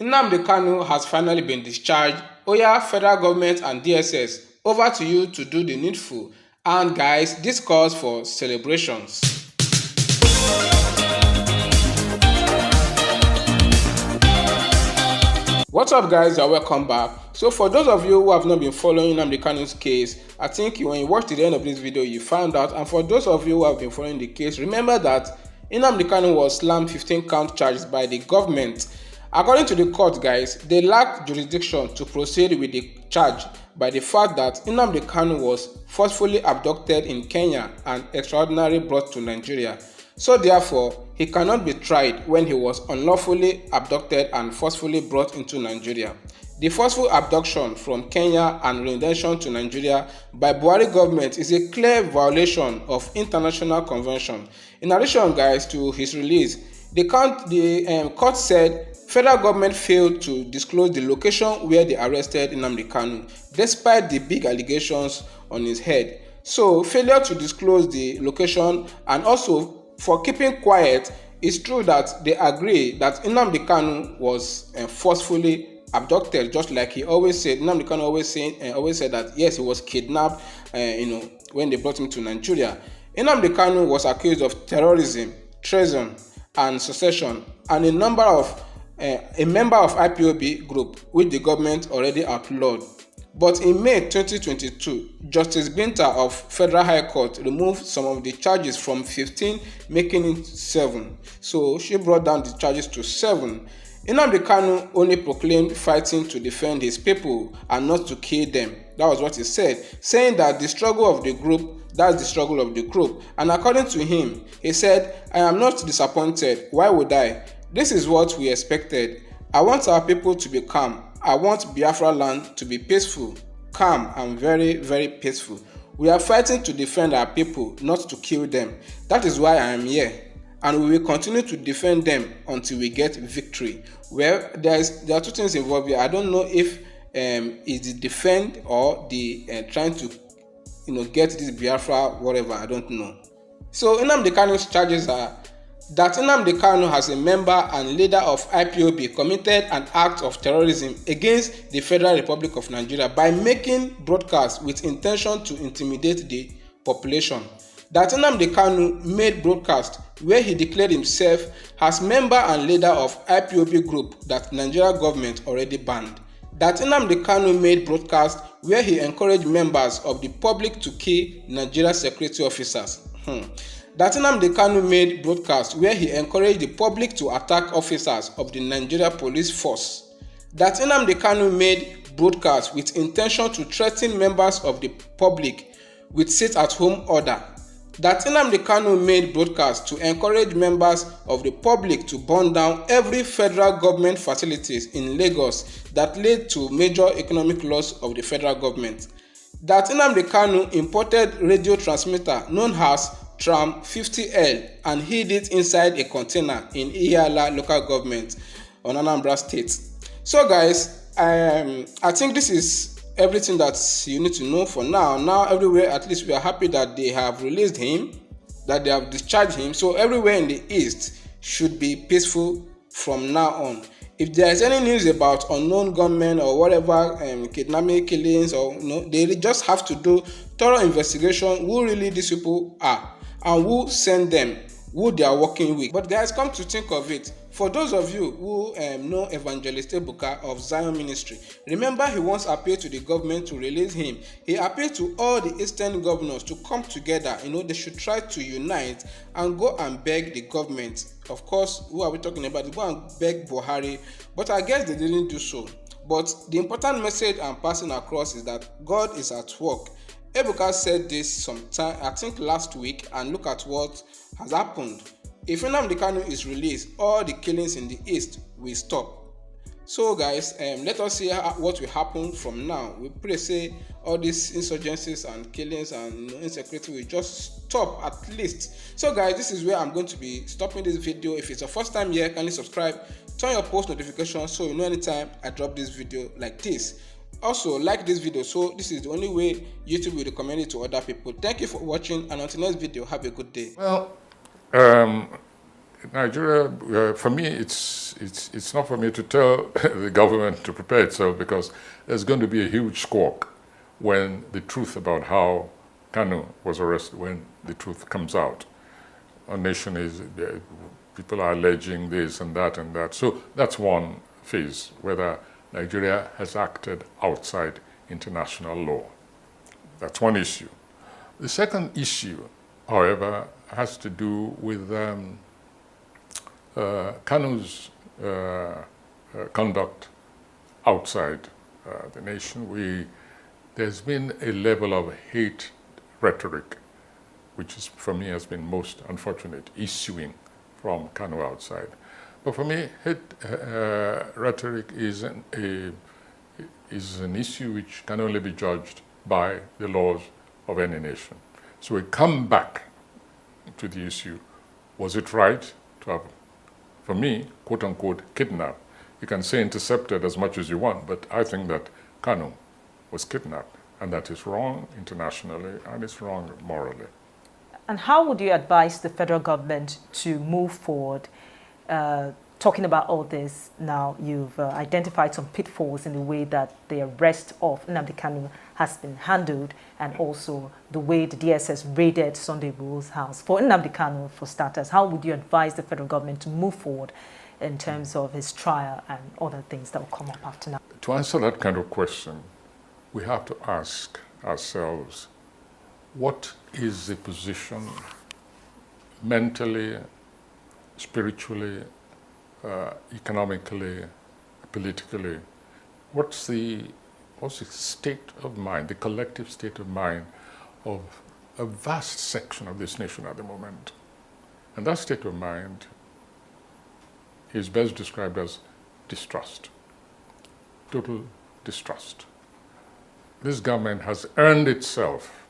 Nnamdi Kanu has finally been discharged. Oya, federal government and DSS, over to you to do the needful. And guys, this calls for celebrations. What's up guys, and welcome back. So for those of you who have not been following Nnamdi Kanu's case, I think when you watched the end of this video you found out, and for those of you who have been following the case, remember that Nnamdi Kanu was slammed 15 count charges by the government. According to the court, guys, they lacked jurisdiction to proceed with the charge by the fact that Nnamdi Kanu was forcefully abducted in Kenya and extraordinarily brought to Nigeria. So therefore, he cannot be tried when he was unlawfully abducted and forcefully brought into Nigeria. The forceful abduction from Kenya and retention to Nigeria by Buhari government is a clear violation of international convention. In addition, guys, to his release, the court said federal government failed to disclose the location where they arrested Nnamdi Kanu, despite the big allegations on his head. So, failure to disclose the location and also for keeping quiet, it's true that they agree that Nnamdi Kanu was forcefully abducted, just like he always said. Nnamdi Kanu always said that yes, he was kidnapped, when they brought him to Nigeria. Nnamdi Kanu was accused of terrorism, treason, and secession, and a member of IPOB group, which the government already outlawed. But in May 2022, Justice Binta of Federal High Court removed some of the charges from 15, making it 7. So she brought down the charges to 7. Nnamdi Kanu only proclaimed fighting to defend his people and not to kill them. That was what he said, saying that the struggle of the group, that's the struggle of the group. And according to him, he said, "I am not disappointed. Why would I? This is what we expected. I want our people to be calm. I want Biafra land to be peaceful, calm, and very, very peaceful. We are fighting to defend our people, not to kill them. That is why I am here. And we will continue to defend them until we get victory." Well, there are two things involved here. I don't know if it's the defend or the trying to get this Biafra, whatever, I don't know. So Nnamdi Kanu's charges are that Nnamdi Kanu, as a member and leader of IPOB, committed an act of terrorism against the Federal Republic of Nigeria by making broadcasts with intention to intimidate the population. That Nnamdi Kanu made broadcasts where he declared himself as member and leader of IPOB group that Nigeria government already banned. That Nnamdi Kanu made broadcasts where he encouraged members of the public to kill Nigeria security officers. That Nnamdi Kanu made broadcasts where he encouraged the public to attack officers of the Nigeria police force. That Nnamdi Kanu made broadcasts with intention to threaten members of the public with sit-at-home order. That Nnamdi Kanu made broadcasts to encourage members of the public to burn down every federal government facilities in Lagos that led to major economic loss of the federal government. That Nnamdi Kanu imported radio transmitter known as Tram 50L and hid it inside a container in Iyala local government on Anambra State. So guys, I think this is everything that you need to know for now. Now everywhere, at least we are happy that they have released him, that they have discharged him. So everywhere in the east should be peaceful from now on. If there is any news about unknown gunmen or whatever, kidnapping, killings, or they just have to do thorough investigation who really these people are and who send them, who they are working with. But guys, come to think of it, for those of you who know Evangelist Ebuka of Zion Ministry, remember he once appealed to the government to release him. He appealed to all the eastern governors to come together. They should try to unite and go and beg the government. Of course, who are we talking about? They go and beg Buhari, but I guess they didn't do so. But the important message I'm passing across is that God is at work. Ebuka said this sometime, I think last week, and look at what has happened. If Nnamdi Kanu is released, all the killings in the east will stop. So guys, let us see what will happen from now. We pray say all these insurgencies and killings and insecurity will just stop at least. So guys, this is where I'm going to be stopping this video. If it's your first time here, kindly subscribe, turn your post notifications so you know anytime I drop this video like this. Also, like this video, so this is the only way YouTube will recommend it to other people. Thank you for watching, and until next video, have a good day. Well, Nigeria, for me, it's not for me to tell the government to prepare itself, because there's going to be a huge squawk when the truth about how Kanu was arrested, when the truth comes out. Our nation is, people are alleging this and that and that. So that's one phase, whether Nigeria has acted outside international law. That's one issue. The second issue, however, has to do with Kanu's conduct outside the nation. There's been a level of hate rhetoric, which is, for me, has been most unfortunate, issuing from Kanu outside. But for me, hate rhetoric is an issue which can only be judged by the laws of any nation. So we come back to the issue: was it right to have, for me, quote unquote, kidnapped? You can say intercepted as much as you want, but I think that Kanu was kidnapped, and that is wrong internationally and it's wrong morally. And how would you advise the federal government to move forward? Talking about all this now, you've identified some pitfalls in the way that the arrest of Nnamdi Kanu has been handled, and also the way the DSS raided Sunday Igbo's house. For Nnamdi Kanu, for starters, how would you advise the federal government to move forward in terms of his trial and other things that will come up after now? To answer that kind of question, we have to ask ourselves, what is the position mentally, spiritually, economically, politically? What's the state of mind, the collective state of mind of a vast section of this nation at the moment? And that state of mind is best described as distrust, total distrust. This government has earned itself,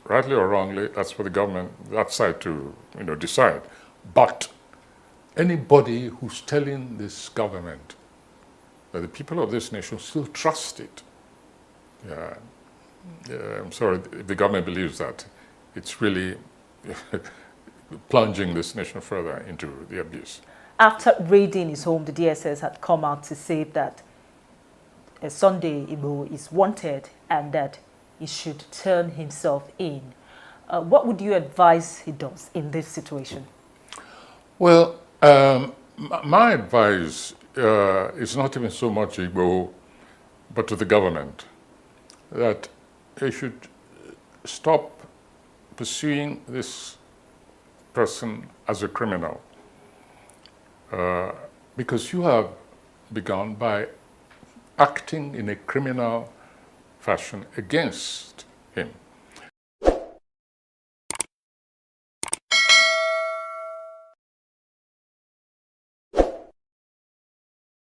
rightly or wrongly, that's for the government, that side to decide. But anybody who's telling this government that the people of this nation still trust it, I'm sorry, if the government believes that, it's really plunging this nation further into the abyss. After raiding his home, the DSS had come out to say that Sunday Igbo is wanted and that he should turn himself in. What would you advise he does in this situation? Well, my advice is not even so much Igbo, but to the government, that they should stop pursuing this person as a criminal, because you have begun by acting in a criminal fashion against him.